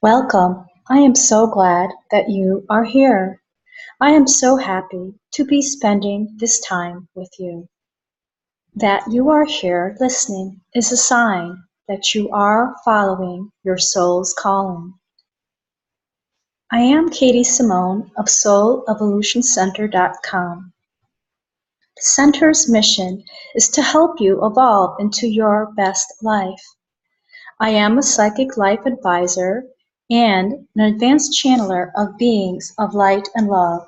Welcome. I am so glad that you are here. I am so happy to be spending this time with you. That you are here listening is a sign that you are following your soul's calling. I am Katie Simone of SoulEvolutionCenter.com. The center's mission is to help you evolve into your best life. I am a psychic life advisor and an advanced channeler of beings of light and love.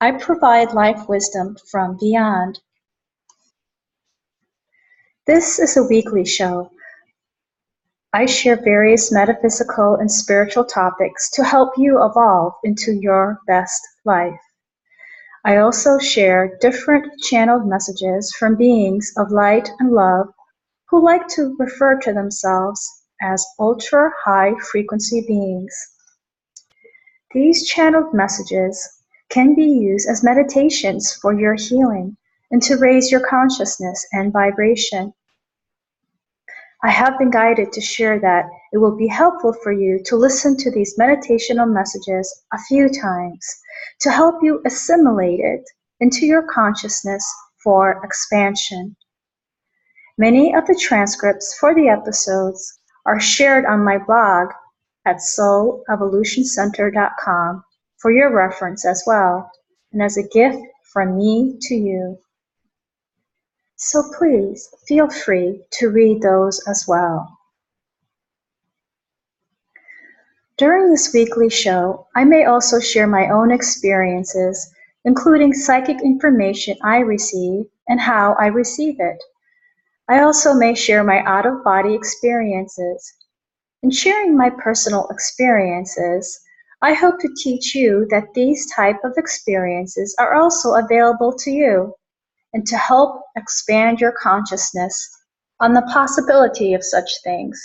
I provide life wisdom from beyond. This is a weekly show. I share various metaphysical and spiritual topics to help you evolve into your best life. I also share different channeled messages from beings of light and love who like to refer to themselves as ultra high frequency beings. These channeled messages can be used as meditations for your healing and to raise your consciousness and vibration. I have been guided to share that it will be helpful for you to listen to these meditational messages a few times to help you assimilate it into your consciousness for expansion. Many of the transcripts for the episodes are shared on my blog at SoulEvolutionCenter.com for your reference as well, and as a gift from me to you. So please feel free to read those as well. During this weekly show, I may also share my own experiences, including psychic information I receive and how I receive it. I also may share my out-of-body experiences. In sharing my personal experiences, I hope to teach you that these type of experiences are also available to you and to help expand your consciousness on the possibility of such things.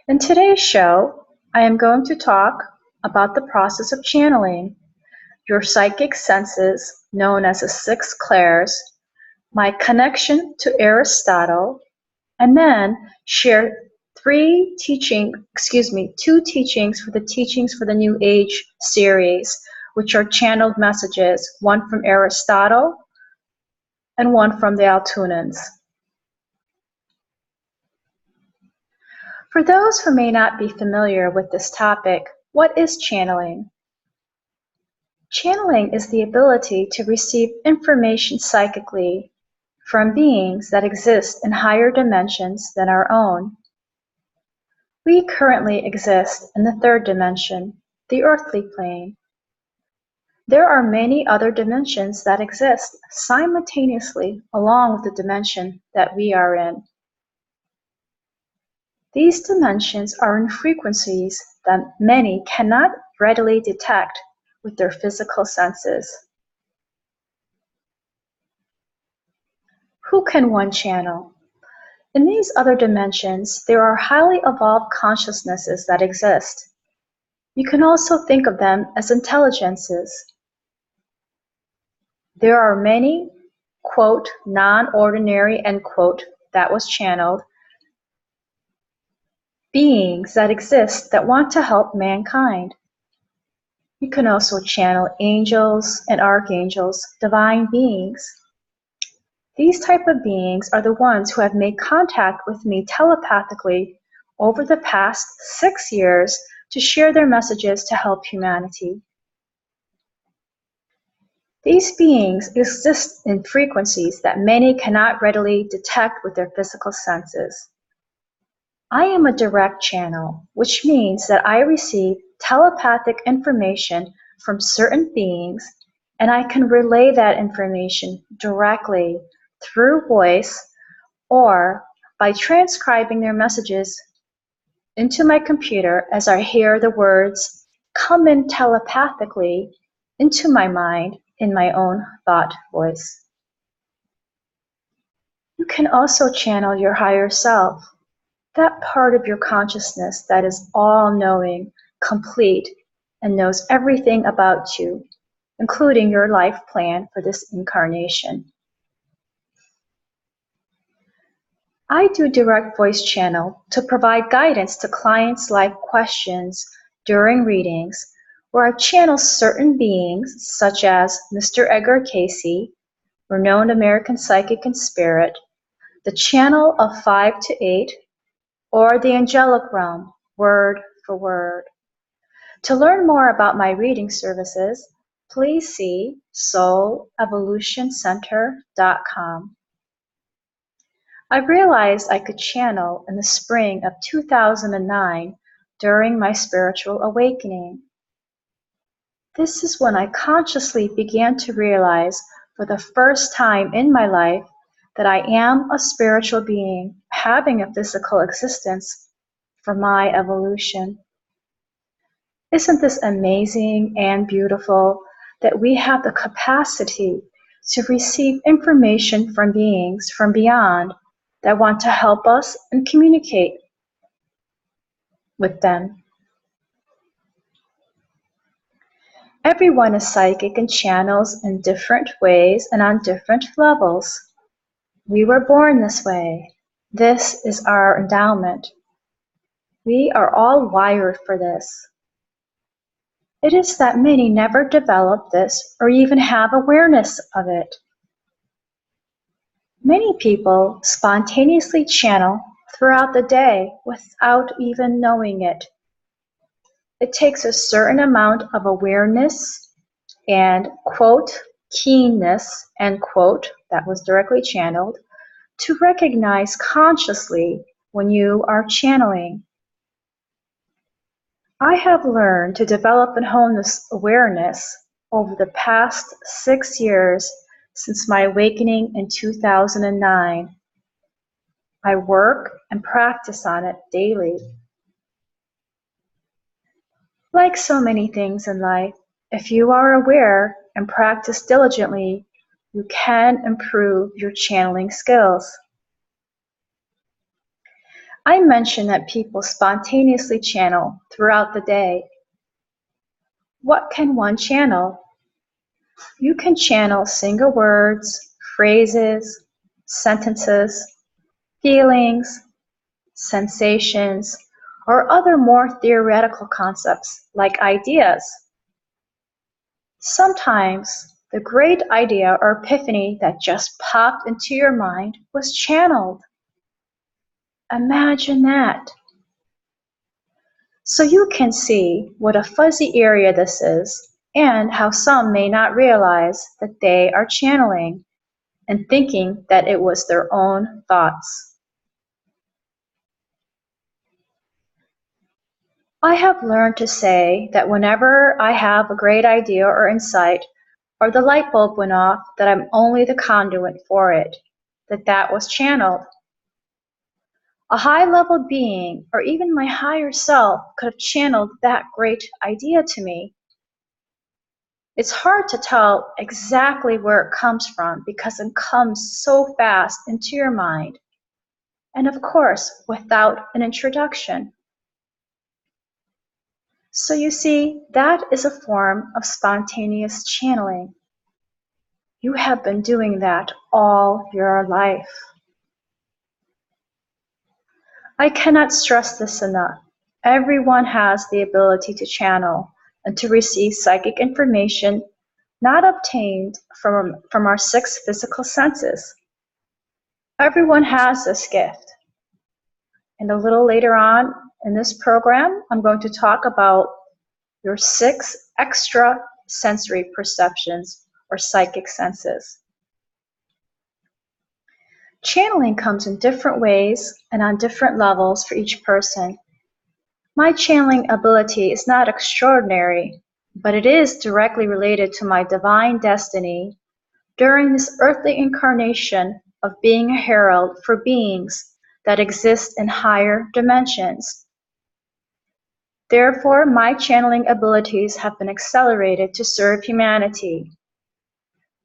In today's show, I am going to talk about the process of channeling, your psychic senses known as the six clairs, my connection to Aristotle, and then share two teachings for the Teachings for the New Age series, which are channeled messages, one from Aristotle and one from the Altoonans. For those who may not be familiar with this topic, what is channeling? Channeling is the ability to receive information psychically from beings that exist in higher dimensions than our own. We currently exist in the third dimension, the earthly plane. There are many other dimensions that exist simultaneously along with the dimension that we are in. These dimensions are in frequencies that many cannot readily detect with their physical senses. Who can one channel? In these other dimensions, there are highly evolved consciousnesses that exist. You can also think of them as intelligences. There are many, quote, non-ordinary, end quote, that was channeled, beings that exist that want to help mankind. You can also channel angels and archangels, divine beings. These type of beings are the ones who have made contact with me telepathically over the past 6 years to share their messages to help humanity. These beings exist in frequencies that many cannot readily detect with their physical senses. I am a direct channel, which means that I receive telepathic information from certain beings, and I can relay that information directly through voice or by transcribing their messages into my computer as I hear the words come in telepathically into my mind in my own thought voice. You can also channel your higher self, that part of your consciousness that is all-knowing, complete, and knows everything about you, including your life plan for this incarnation. I do direct voice channel to provide guidance to clients' life questions during readings, where I channel certain beings such as Mr. Edgar Cayce, renowned American psychic and spirit, the channel of 5 to 8, or the angelic realm, word for word. To learn more about my reading services, please see soulevolutioncenter.com. I realized I could channel in the spring of 2009 during my spiritual awakening. This is when I consciously began to realize for the first time in my life that I am a spiritual being having a physical existence for my evolution. Isn't this amazing and beautiful that we have the capacity to receive information from beings from beyond that want to help us and communicate with them? Everyone is psychic and channels in different ways and on different levels. We were born this way. This is our endowment. We are all wired for this. It is that many never develop this or even have awareness of it. Many people spontaneously channel throughout the day without even knowing it. It takes a certain amount of awareness and, quote, keenness, end quote, that was directly channeled, to recognize consciously when you are channeling. I have learned to develop and hone this awareness over the past 6 years since my awakening in 2009. I work and practice on it daily. Like so many things in life, if you are aware and practice diligently, you can improve your channeling skills. I mentioned that people spontaneously channel throughout the day. What can one channel? You can channel single words, phrases, sentences, feelings, sensations, or other more theoretical concepts like ideas. Sometimes the great idea or epiphany that just popped into your mind was channeled. Imagine that. So you can see what a fuzzy area this is and how some may not realize that they are channeling and thinking that it was their own thoughts. I have learned to say that whenever I have a great idea or insight, or the light bulb went off, that I'm only the conduit for it, that was channeled. A high-level being, or even my higher self, could have channeled that great idea to me. It's hard to tell exactly where it comes from because it comes so fast into your mind, and of course, without an introduction. So you see, that is a form of spontaneous channeling. You have been doing that all your life. I cannot stress this enough. Everyone has the ability to channel and to receive psychic information not obtained from our 6 physical senses. Everyone has this gift. And a little later on in this program, I'm going to talk about your 6 extra sensory perceptions or psychic senses. Channeling comes in different ways and on different levels for each person. My channeling ability is not extraordinary, but it is directly related to my divine destiny during this earthly incarnation of being a herald for beings that exist in higher dimensions. Therefore, my channeling abilities have been accelerated to serve humanity.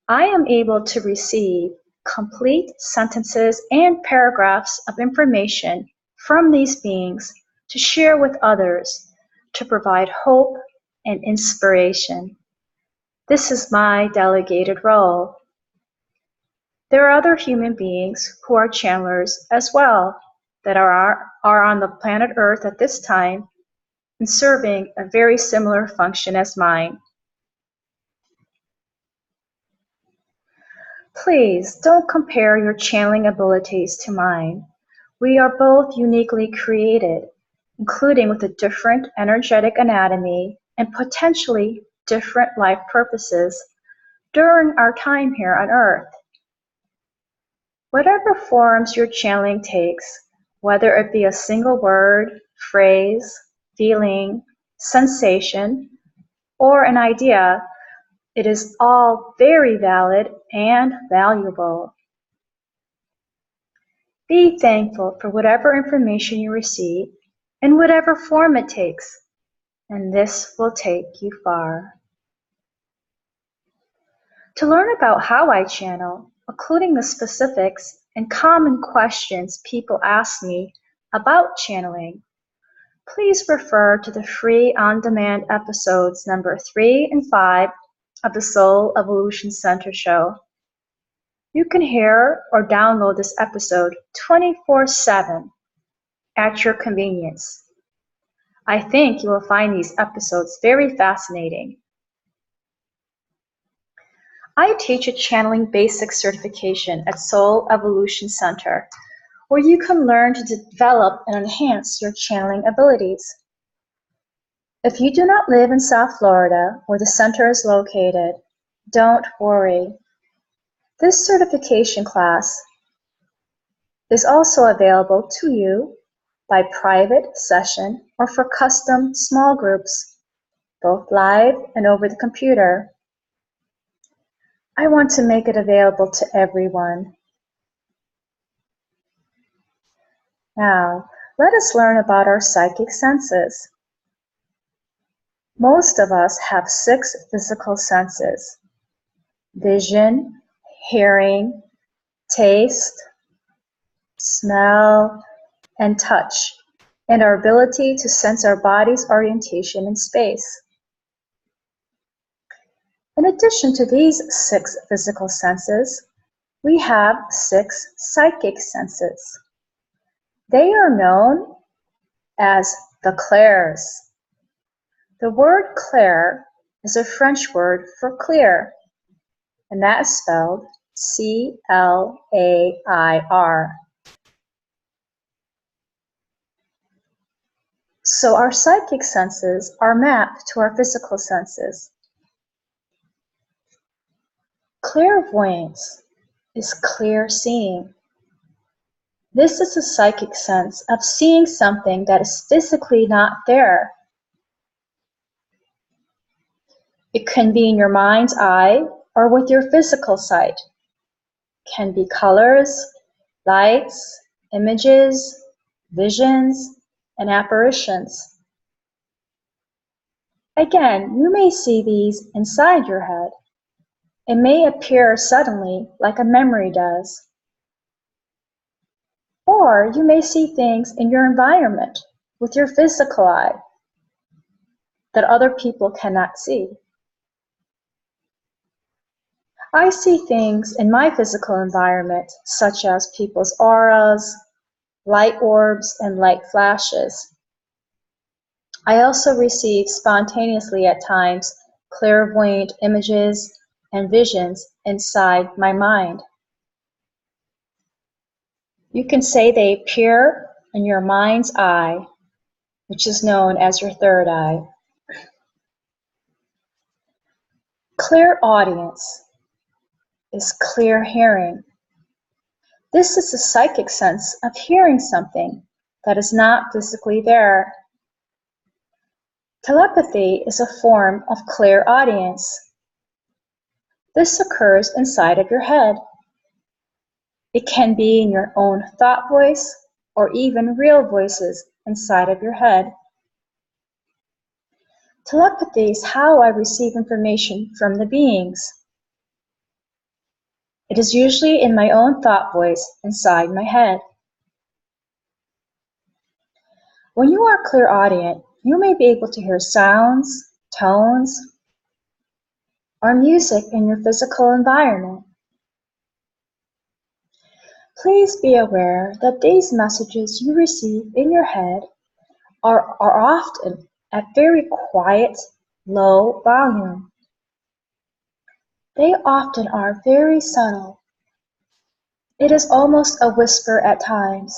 I am able to receive complete sentences and paragraphs of information from these beings to share with others, to provide hope and inspiration. This is my delegated role. There are other human beings who are channelers as well that are on the planet Earth at this time and serving a very similar function as mine. Please don't compare your channeling abilities to mine. We are both uniquely created, including with a different energetic anatomy and potentially different life purposes during our time here on Earth. Whatever forms your channeling takes, whether it be a single word, phrase, feeling, sensation, or an idea, it is all very valid and valuable. Be thankful for whatever information you receive in whatever form it takes, and this will take you far. To learn about how I channel, including the specifics and common questions people ask me about channeling, please refer to the free on-demand episodes number 3 and 5 of the Soul Evolution Center show. You can hear or download this episode 24/7 at your convenience. I think you will find these episodes very fascinating. I teach a channeling basics certification at Soul Evolution Center, where you can learn to develop and enhance your channeling abilities. If you do not live in South Florida, where the center is located, don't worry. This certification class is also available to you by private session or for custom small groups, both live and over the computer. I want to make it available to everyone. Now, let us learn about our psychic senses. Most of us have 6 physical senses: vision, hearing, taste, smell, and touch, and our ability to sense our body's orientation in space. In addition to these 6 physical senses, we have 6 psychic senses. They are known as the clairs. The word clair is a French word for clear, and that is spelled C-L-A-I-R. So our psychic senses are mapped to our physical senses. Clairvoyance is clear seeing. This is a psychic sense of seeing something that is physically not there. It can be in your mind's eye or with your physical sight. It can be colors, lights, images, visions, and apparitions. Again, you may see these inside your head. It may appear suddenly like a memory does. Or you may see things in your environment with your physical eye that other people cannot see. I see things in my physical environment, such as people's auras, light orbs, and light flashes. I also receive spontaneously at times clairvoyant images and visions inside my mind. You can say they appear in your mind's eye, which is known as your third eye. Clairaudience is clear hearing. This is a psychic sense of hearing something that is not physically there. Telepathy is a form of clairaudience. This occurs inside of your head. It can be in your own thought voice or even real voices inside of your head. Telepathy is how I receive information from the beings. It is usually in my own thought voice inside my head. When you are clairaudient, you may be able to hear sounds, tones, or music in your physical environment. Please be aware that these messages you receive in your head are often at very quiet, low volume. They often are very subtle. It is almost a whisper at times.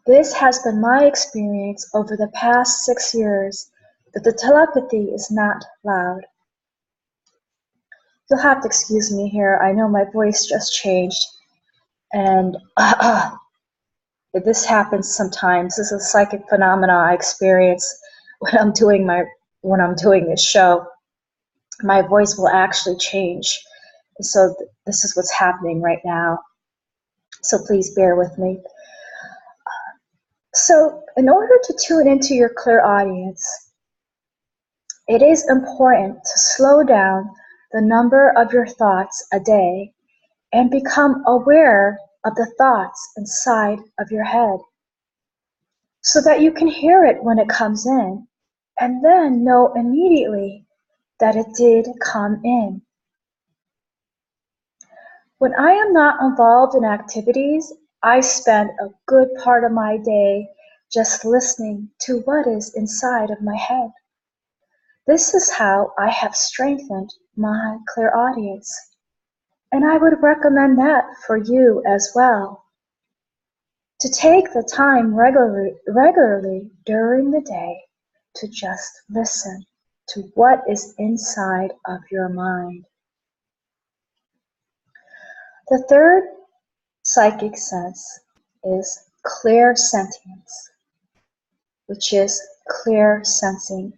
This has been my experience over the past 6 years, that the telepathy is not loud. You'll have to excuse me here. I know my voice just changed, and this happens sometimes. This is a psychic phenomena I experience when I'm doing this show. My voice will actually change. So this is what's happening right now. So please bear with me. So in order to tune into your clairaudience, it is important to slow down the number of your thoughts a day and become aware of the thoughts inside of your head, so that you can hear it when it comes in and then know immediately that it did come in. When I am not involved in activities, I spend a good part of my day just listening to what is inside of my head. This is how I have strengthened my clairaudience, and I would recommend that for you as well. To take the time regularly during the day to just listen to what is inside of your mind. The third psychic sense is clairsentience, which is clear sensing.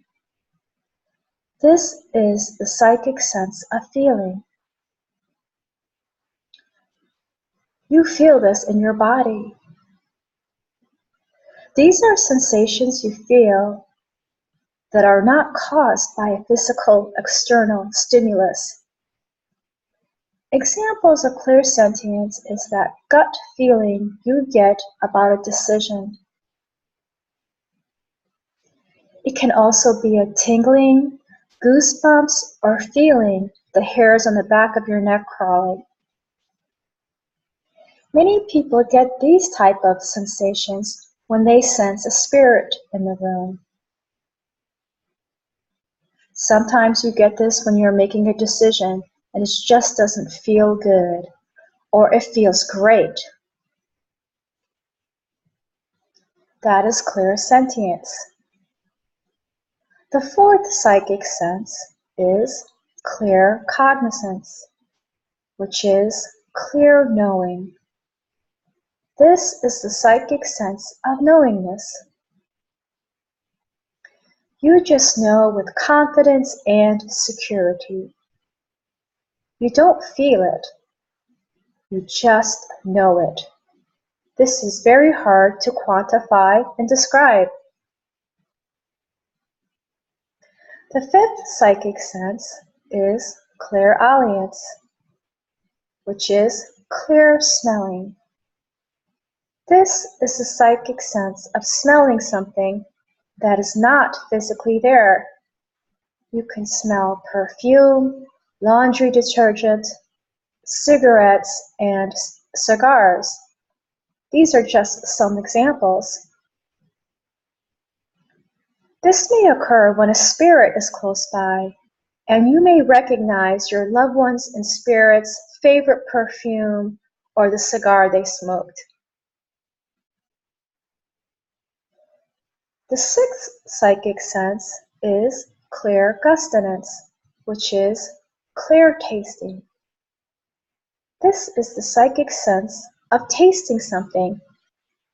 This is the psychic sense of feeling. You feel this in your body. These are sensations you feel that are not caused by a physical external stimulus. Examples of clairsentience is that gut feeling you get about a decision. It can also be a tingling, goosebumps, or feeling the hairs on the back of your neck crawling. Many people get these type of sensations when they sense a spirit in the room. Sometimes you get this when you're making a decision and it just doesn't feel good, or it feels great. That is clairsentience. The fourth psychic sense is claircognizance, which is clear knowing. This is the psychic sense of knowingness. You just know with confidence and security. You don't feel it. You just know it. This is very hard to quantify and describe. The fifth psychic sense is clairaudience, which is clear smelling. This is the psychic sense of smelling something that is not physically there. You can smell perfume, laundry detergent, cigarettes, and cigars. These are just some examples. This may occur when a spirit is close by, and you may recognize your loved one's in spirit's favorite perfume or the cigar they smoked. The sixth psychic sense is clairgustinance, which is clear tasting. This is the psychic sense of tasting something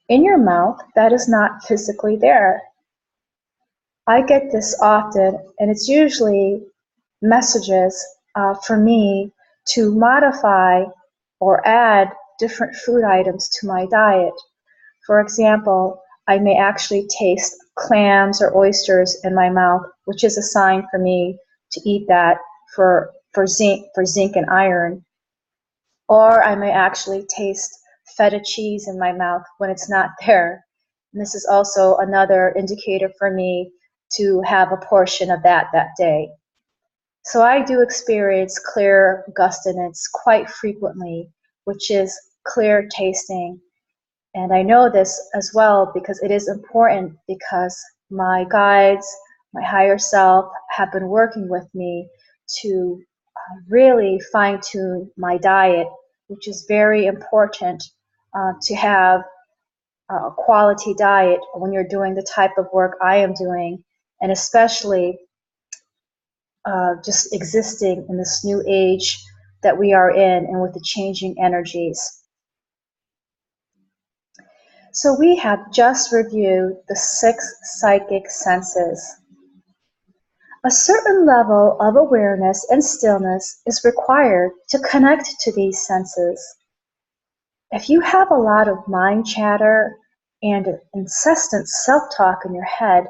in your mouth that is not physically there. I get this often, and it's usually messages for me to modify or add different food items to my diet. For example, I may actually taste clams or oysters in my mouth, which is a sign for me to eat that for zinc and iron. Or I may actually taste feta cheese in my mouth when it's not there. And this is also another indicator for me to have a portion of that day. So I do experience clairgustinance quite frequently, which is clear tasting. And I know this as well because it is important, because my guides, my higher self, have been working with me to really fine-tune my diet, which is very important to have a quality diet when you're doing the type of work I am doing, and especially just existing in this new age that we are in and with the changing energies. So we have just reviewed the 6 psychic senses. A certain level of awareness and stillness is required to connect to these senses. If you have a lot of mind chatter and incessant self-talk in your head,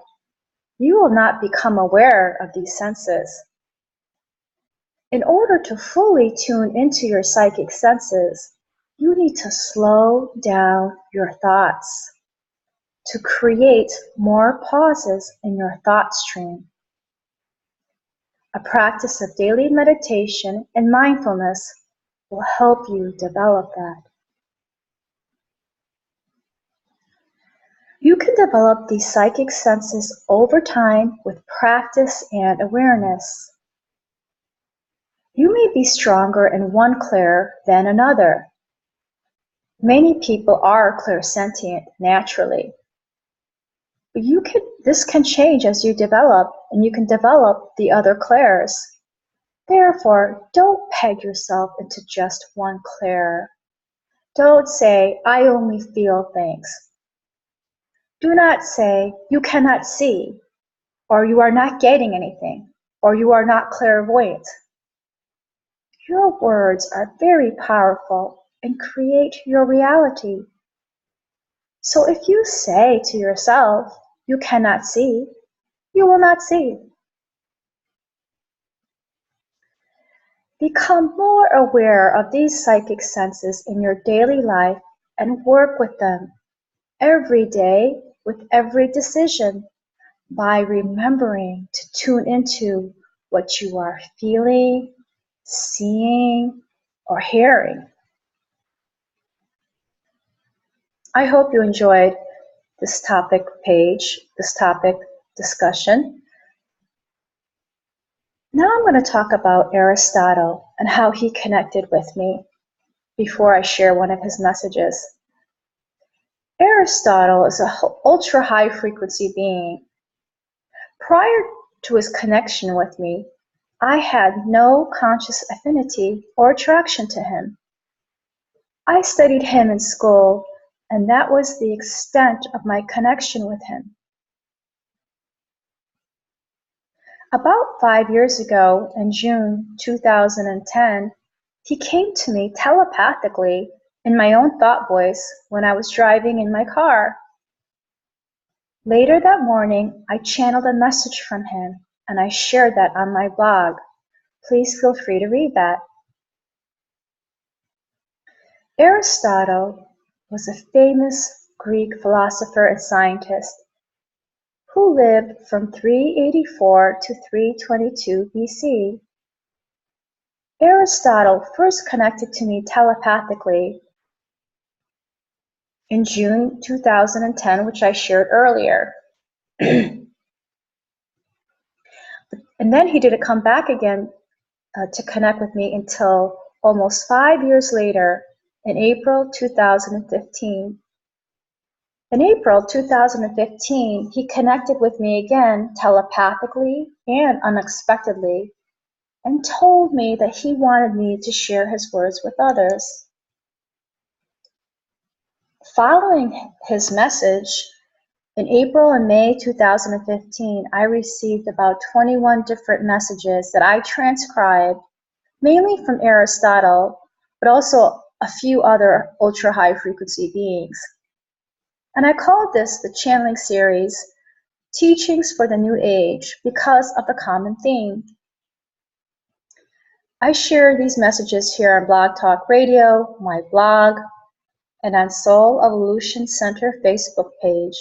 you will not become aware of these senses. In order to fully tune into your psychic senses, you need to slow down your thoughts to create more pauses in your thought stream. A practice of daily meditation and mindfulness will help you develop that. You can develop these psychic senses over time with practice and awareness. You may be stronger in one clair than another. Many people are clairsentient naturally. But this can change as you develop, and you can develop the other clairs. Therefore, don't peg yourself into just one clair. Don't say, I only feel things. Do not say, you cannot see, or you are not getting anything, or you are not clairvoyant. Your words are very powerful and create your reality. So if you say to yourself, you cannot see, you will not see. Become more aware of these psychic senses in your daily life and work with them every day with every decision by remembering to tune into what you are feeling, seeing, or hearing. I hope you enjoyed this topic page, this topic discussion. Now I'm going to talk about Aristotle and how he connected with me before I share one of his messages. Aristotle is an ultra high frequency being. Prior to his connection with me, I had no conscious affinity or attraction to him. I studied him in school, and that was the extent of my connection with him. About 5 years ago, in June 2010, he came to me telepathically in my own thought voice when I was driving in my car. Later that morning, I channeled a message from him, and I shared that on my blog. Please feel free to read that. Aristotle was a famous Greek philosopher and scientist who lived from 384 to 322 BC. Aristotle first connected to me telepathically in June 2010, which I shared earlier. And then he didn't come back again to connect with me until almost 5 years later in April 2015. In April 2015, he connected with me again telepathically and unexpectedly and told me that he wanted me to share his words with others. Following his message, in April and May 2015, I received about 21 different messages that I transcribed, mainly from Aristotle, but also a few other ultra-high frequency beings. And I called this the channeling series, Teachings for the New Age, because of the common theme. I share these messages here on Blog Talk Radio, my blog, and on Soul Evolution Center Facebook page.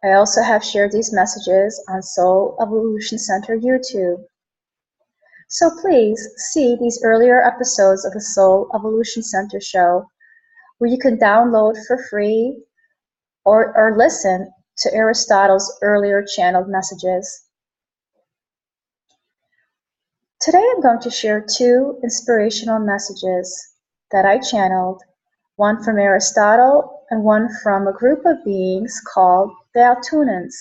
I also have shared these messages on Soul Evolution Center YouTube. So please see these earlier episodes of the Soul Evolution Center show, where you can download for free or listen to Aristotle's earlier channeled messages. Today I'm going to share two inspirational messages that I channeled, one from Aristotle and one from a group of beings called the Altoonans.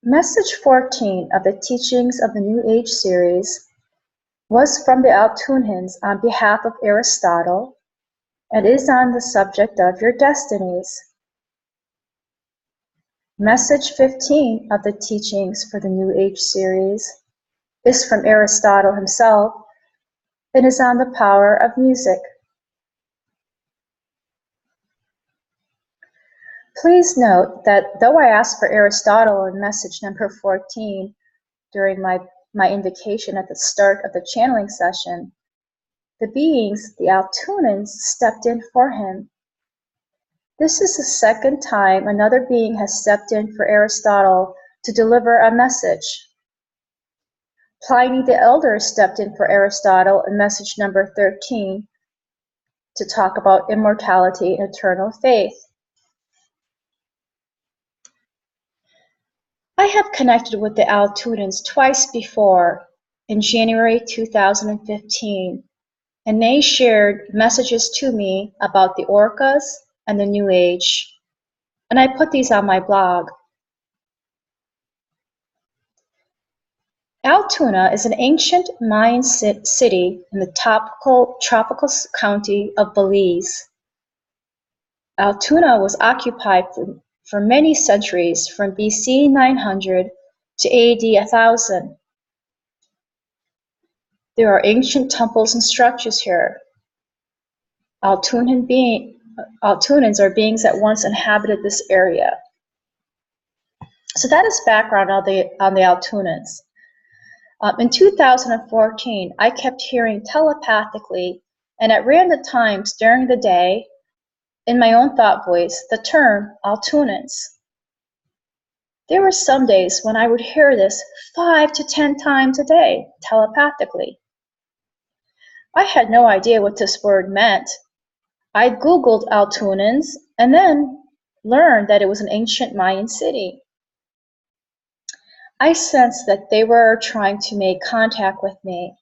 Message 14 of the Teachings of the New Age series was from the Altoonans on behalf of Aristotle and is on the subject of your destinies. Message 15 of the Teachings for the New Age series is from Aristotle himself and is on the power of music. Please note that though I asked for Aristotle in message number 14 during my invocation at the start of the channeling session, the beings, the Altoonans, stepped in for him. This is the second time another being has stepped in for Aristotle to deliver a message. Pliny the Elder stepped in for Aristotle in message number 13 to talk about immortality and eternal faith. I have connected with the Altoonans twice before in January 2015, and they shared messages to me about the Orcas and the New Age, and I put these on my blog. Altoona is an ancient Mayan city in the tropical county of Belize. Altoona was occupied for many centuries from BC 900 to AD 1000. There are ancient temples and structures here. Altoonans are beings that once inhabited this area. So that is background on the Altoonans. In 2014, I kept hearing telepathically and at random times during the day, in my own thought voice, the term Altoonans. There were some days when I would hear this 5 to 10 times a day, telepathically. I had no idea what this word meant. I Googled Altoonans and then learned that it was an ancient Mayan city. I sensed that they were trying to make contact with me.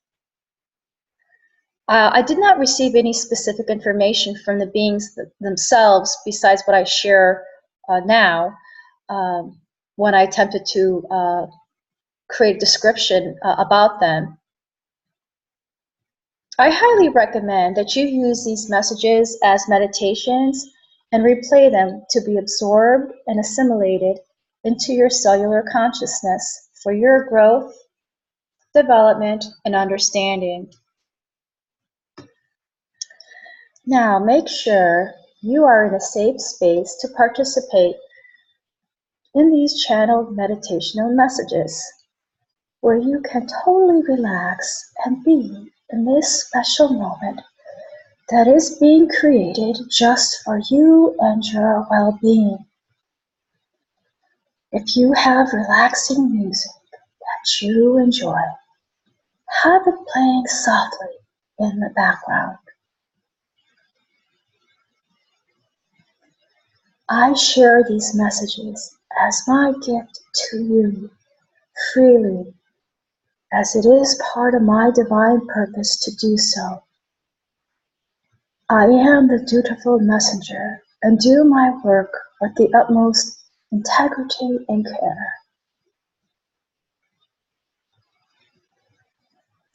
I did not receive any specific information from the beings themselves besides what I share now. When I attempted to create a description about them. I highly recommend that you use these messages as meditations and replay them to be absorbed and assimilated into your cellular consciousness for your growth, development, and understanding. Now make sure you are in a safe space to participate in these channeled meditational messages, where you can totally relax and be in this special moment that is being created just for you and your well-being. If you have relaxing music that you enjoy, have it playing softly in the background. I share these messages as my gift to you freely, as it is part of my divine purpose to do so. I am the dutiful messenger and do my work with the utmost integrity and care.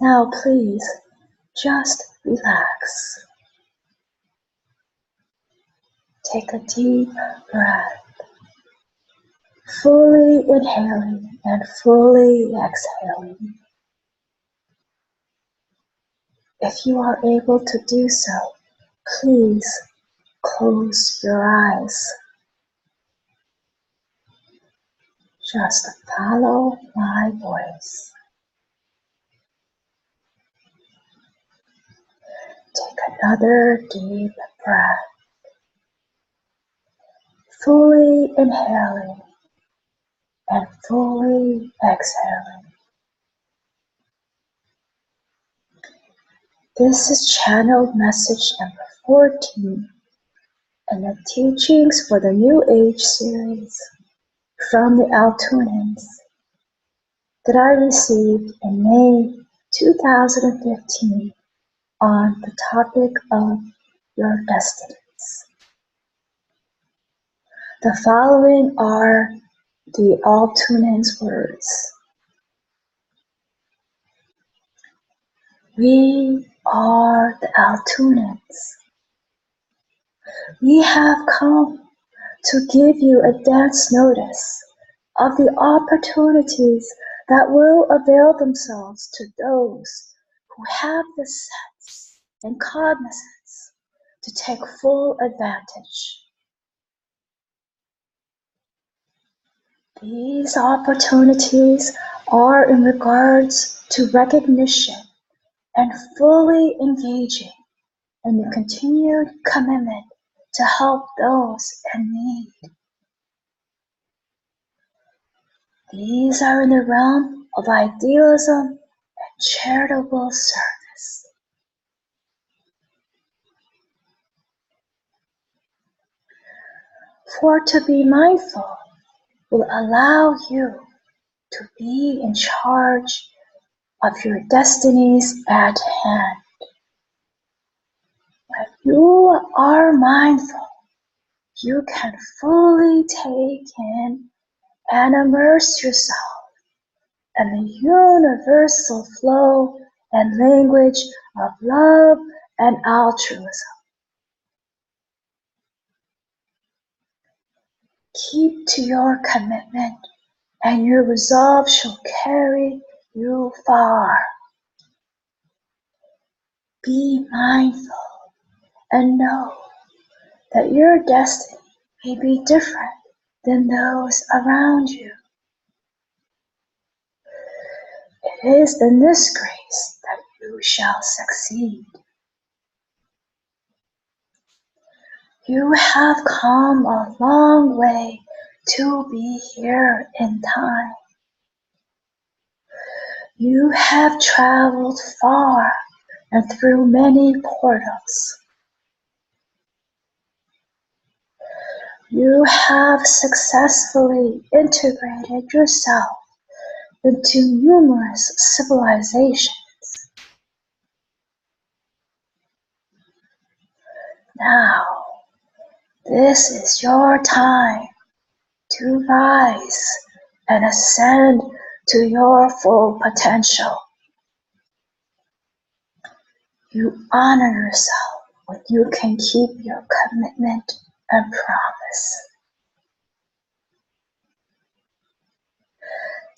Now please, just relax. Take a deep breath, fully inhaling and fully exhaling. If you are able to do so, please close your eyes. Just follow my voice. Take another deep breath, fully inhaling and fully exhaling. This is channeled message number 14 in the Teachings for the New Age series from the Altoonans that I received in May 2015 on the topic of your destinies. The following are the Altoonans' words. We are the Altoonans. We have come to give you advance notice of the opportunities that will avail themselves to those who have the sense and cognizance to take full advantage. These opportunities are in regards to recognition and fully engaging in the continued commitment to help those in need. These are in the realm of idealism and charitable service. For to be mindful will allow you to be in charge of your destinies at hand. If you are mindful, you can fully take in and immerse yourself in the universal flow and language of love and altruism. Keep to your commitment, and your resolve shall carry you far. Be mindful and know that your destiny may be different than those around you. It is in this grace that you shall succeed. You have come a long way to be here in time. You have traveled far and through many portals. You have successfully integrated yourself into numerous civilizations. Now, this is your time to rise and ascend to your full potential. You honor yourself when you can keep your commitment and promise.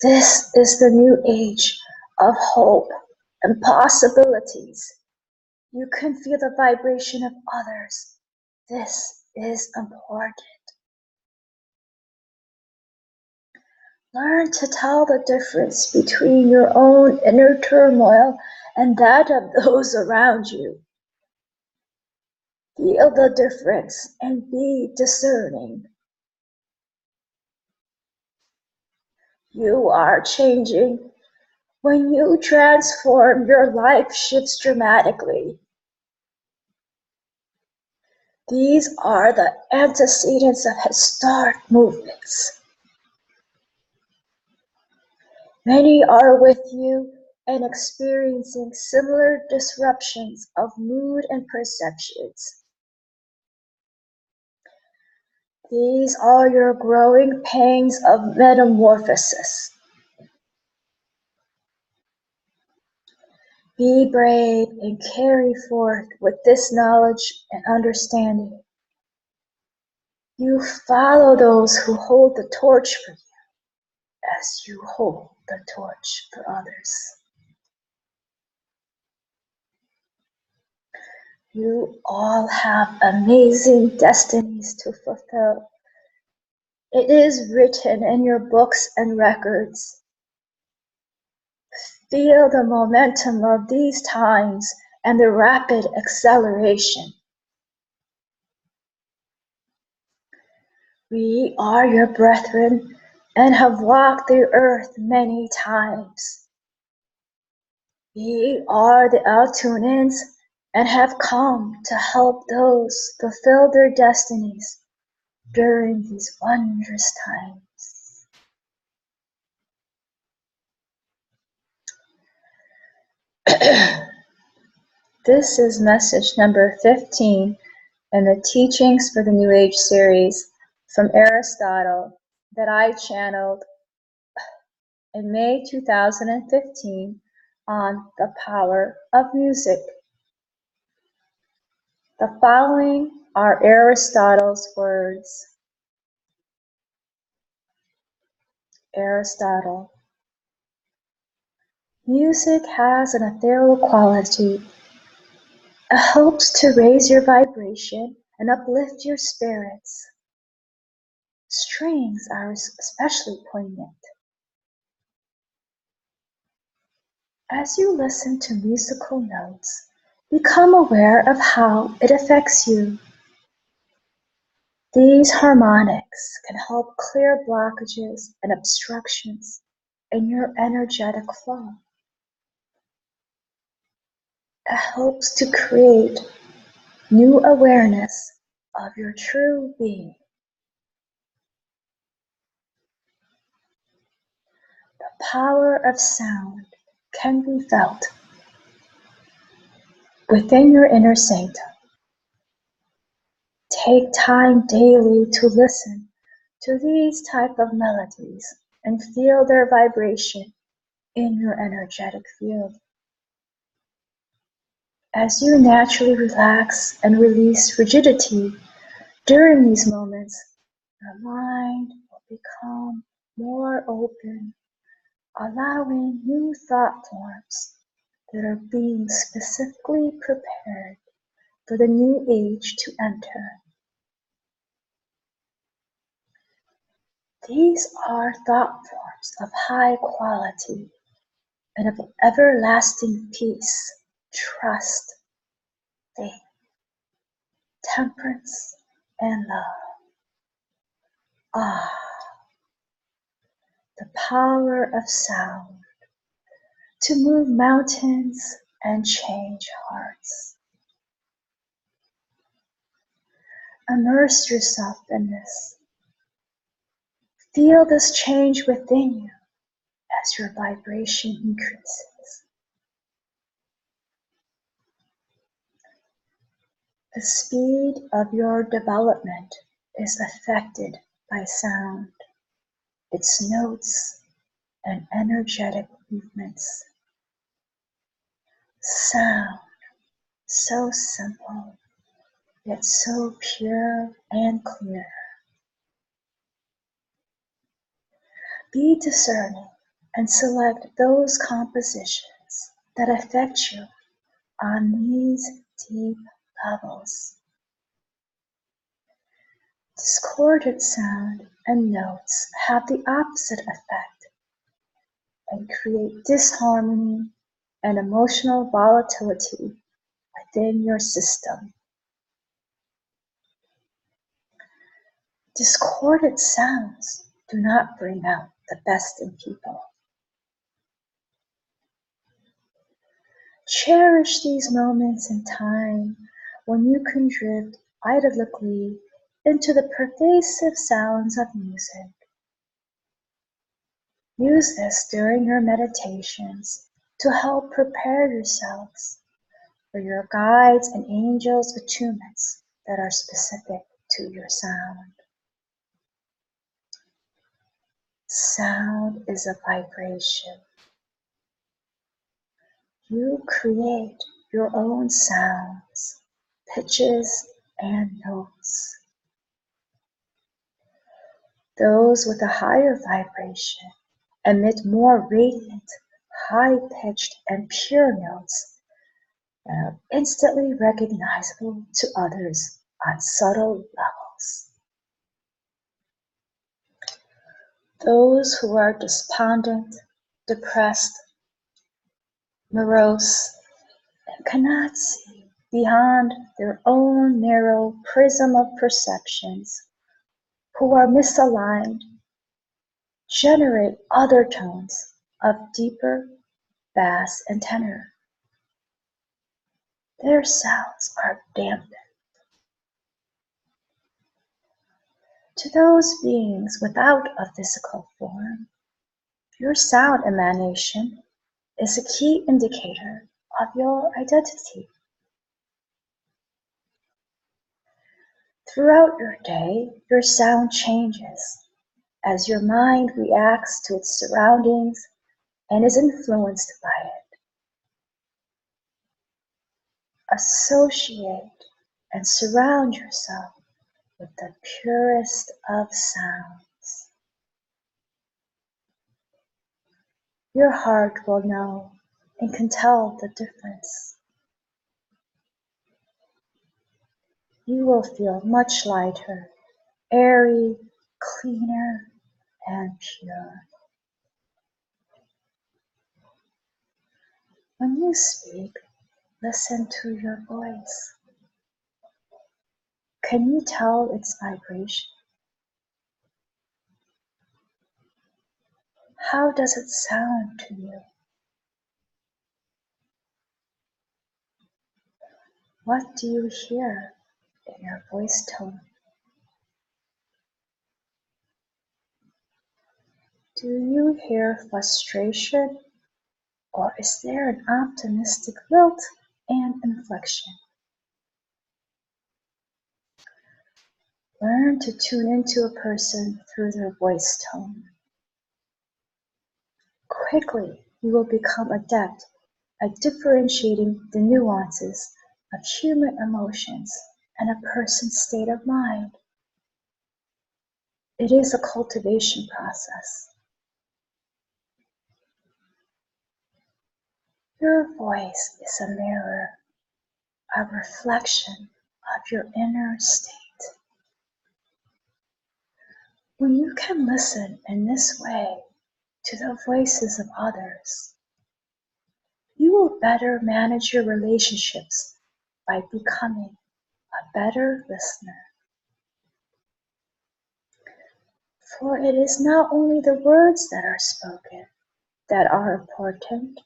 This is the new age of hope and possibilities. You can feel the vibration of others. This is important. Learn to tell the difference between your own inner turmoil and that of those around you. Feel the difference and be discerning. You are changing. When you transform, your life shifts dramatically. These are the antecedents of historic movements. Many are with you and experiencing similar disruptions of mood and perceptions. These are your growing pangs of metamorphosis. Be brave and carry forth with this knowledge and understanding. You follow those who hold the torch for you as you hold the torch for others. You all have amazing destinies to fulfill. It is written in your books and records. Feel the momentum of these times and the rapid acceleration. We are your brethren and have walked the earth many times. We are the Altoonans and have come to help those fulfill their destinies during these wondrous times. This is message number 15 in the Teachings for the New Age series from Aristotle that I channeled in May 2015 on the power of music. The following are Aristotle's words. Aristotle. Music has an ethereal quality. It helps to raise your vibration and uplift your spirits. Strings are especially poignant. As you listen to musical notes, become aware of how it affects you. These harmonics can help clear blockages and obstructions in your energetic flow. It helps to create new awareness of your true being. The power of sound can be felt within your inner sanctum. Take time daily to listen to these type of melodies and feel their vibration in your energetic field. As you naturally relax and release rigidity during these moments, your mind will become more open, allowing new thought forms that are being specifically prepared for the new age to enter. These are thought forms of high quality and of everlasting peace, trust, faith, temperance, and love. Ah, the power of sound to move mountains and change hearts. Immerse yourself in this. Feel this change within you as your vibration increases. The speed of your development is affected by sound, its notes, and energetic movements. Sound, so simple, yet so pure and clear. Be discerning and select those compositions that affect you on these deep levels. Discordant sound and notes have the opposite effect and create disharmony and emotional volatility within your system. Discordant sounds do not bring out the best in people. Cherish these moments in time when you can drift idyllically into the pervasive sounds of music. Use this during your meditations to help prepare yourselves for your guides and angels' attunements that are specific to your sound. Sound is a vibration. You create your own sounds, pitches, and notes. Those with a higher vibration emit more radiant, high-pitched, and pure notes that are instantly recognizable to others on subtle levels. Those who are despondent, depressed, morose, and cannot see beyond their own narrow prism of perceptions, who are misaligned, generate other tones of deeper bass and tenor. their sounds are dampened. To those beings without a physical form, your sound emanation is a key indicator of your identity. Throughout your day, your sound changes as your mind reacts to its surroundings and is influenced by it. Associate and surround yourself with the purest of sounds. Your heart will know and can tell the difference. You will feel much lighter, airy, cleaner, and pure. When you speak, listen to your voice. Can you tell its vibration? How does it sound to you? What do you hear in your voice tone? Do you hear frustration, or is there an optimistic lilt and inflection? Learn to tune into a person through their voice tone. Quickly, you will become adept at differentiating the nuances of human emotions and a person's state of mind. It is a cultivation process. Your voice is a mirror, a reflection of your inner state. When you can listen in this way to the voices of others, you will better manage your relationships by becoming a better listener. For it is not only the words that are spoken that are important,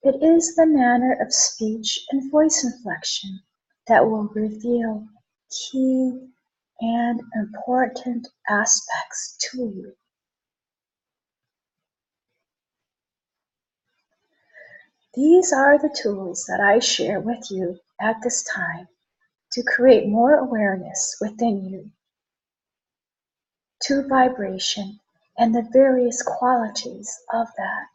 it is the manner of speech and voice inflection that will reveal key and important aspects to you. These are the tools that I share with you at this time to create more awareness within you to vibration and the various qualities of that.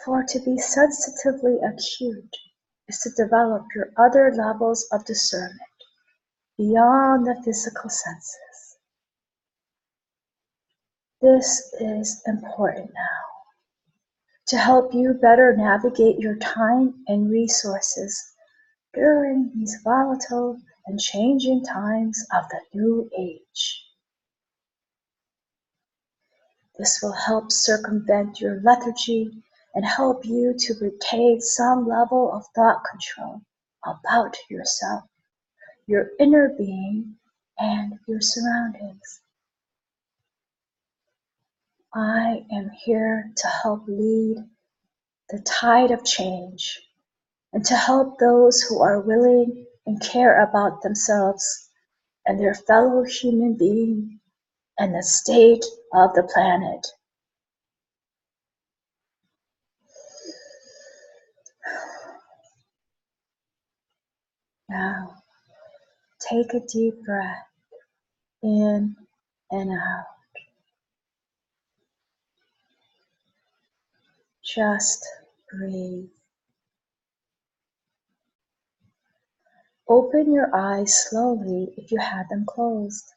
For to be sensitively acute is to develop your other levels of discernment beyond the physical senses. This is important now to help you better navigate your time and resources during these volatile and changing times of the new age. This will help circumvent your lethargy and help you to retain some level of thought control about yourself, your inner being, and your surroundings. I am here to help lead the tide of change and to help those who are willing and care about themselves and their fellow human being and the state of the planet. Now, take a deep breath in and out. Just breathe. Open your eyes slowly if you had them closed.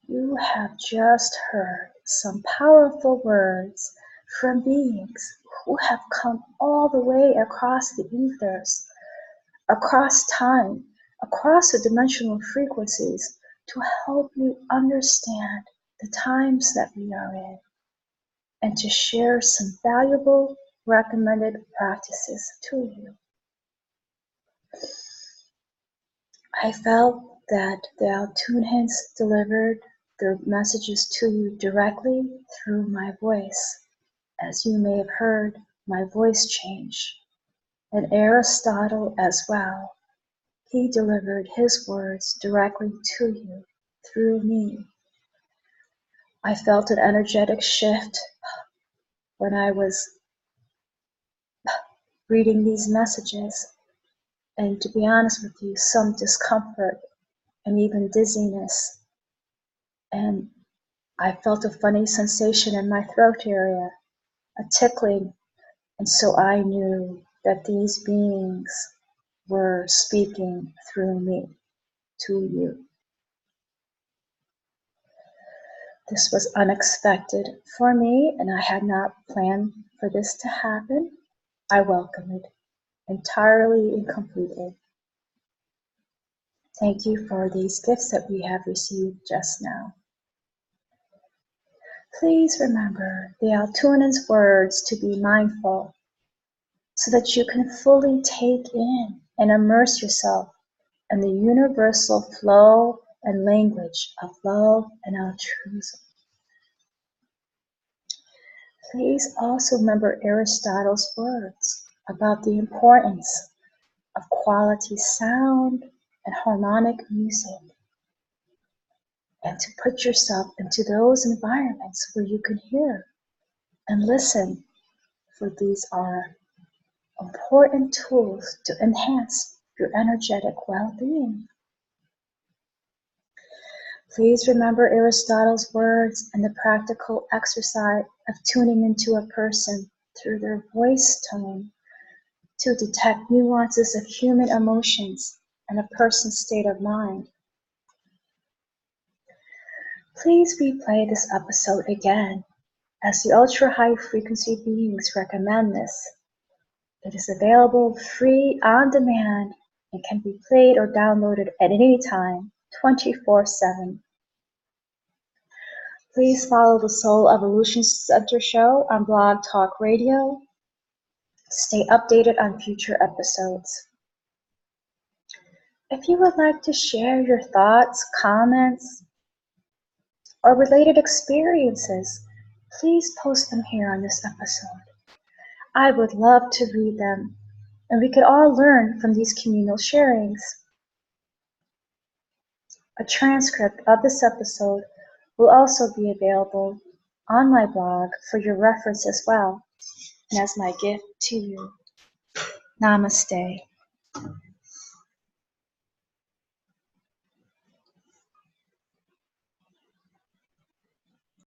You have just heard some powerful words from beings who have come all the way across the ethers, across time, across the dimensional frequencies to help you understand the times that we are in and to share some valuable recommended practices to you. I felt that the Altoonians delivered their messages to you directly through my voice. As you may have heard, my voice change, and Aristotle as well. He delivered his words directly to you through me. I felt an energetic shift when I was reading these messages, and to be honest with you, some discomfort and even dizziness. And I felt a funny sensation in my throat area, a tickling, and so I knew that these beings were speaking through me to you. This was unexpected for me, and I had not planned for this to happen. I welcome it entirely and completely. Thank you for these gifts that we have received just now. Please remember the Altoonan's words to be mindful so that you can fully take in and immerse yourself in the universal flow and language of love and altruism. Please also remember Aristotle's words about the importance of quality sound and harmonic music, and to put yourself into those environments where you can hear and listen, for these are important tools to enhance your energetic well-being. Please remember Aristotle's words and the practical exercise of tuning into a person through their voice tone to detect nuances of human emotions and a person's state of mind. Please replay this episode again, as the ultra-high frequency beings recommend this. It is available free on demand and can be played or downloaded at any time, 24/7. Please follow the Soul Evolution Center show on Blog Talk Radio to stay updated on future episodes. If you would like to share your thoughts, comments, or related experiences, please post them here on this episode. I would love to read them, and we could all learn from these communal sharings. A transcript of this episode will also be available on my blog for your reference as well, and as my gift to you. Namaste.